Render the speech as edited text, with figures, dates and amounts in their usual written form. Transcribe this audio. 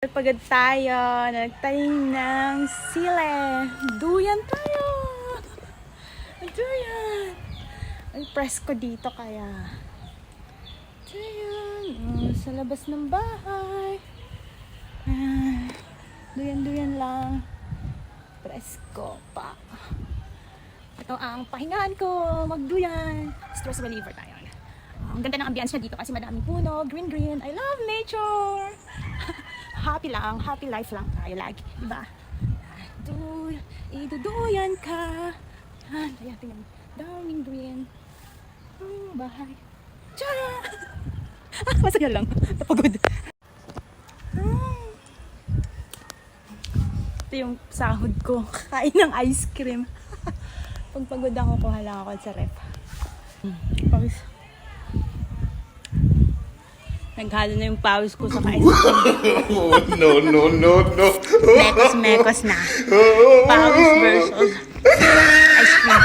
Pagod tayo, nagtanim ng sile. Duyan tayo! Duyan! Ang presko dito kaya. Duyan! Sa labas ng bahay. Duyan-duyan lang. Presko pa. Ito ang pahingaan ko, magduyan. Stress reliever tayo. Ang ganda ng ambience niya dito kasi madaming puno, green. I love nature. Happy lang, happy life lang tayo lagi, diba? Iduduyan ka. Ayan, tingnan. Daming green. Bahay. Tara! Masaya lang. Napagod. Ito yung sahod ko. Kain ng ice cream. Pag pagod ako, kuha lang ako sa ref. Pawis. Naghalo na yung pawis ko sa ice cream. No. Mekos na. Pawis versus ice cream.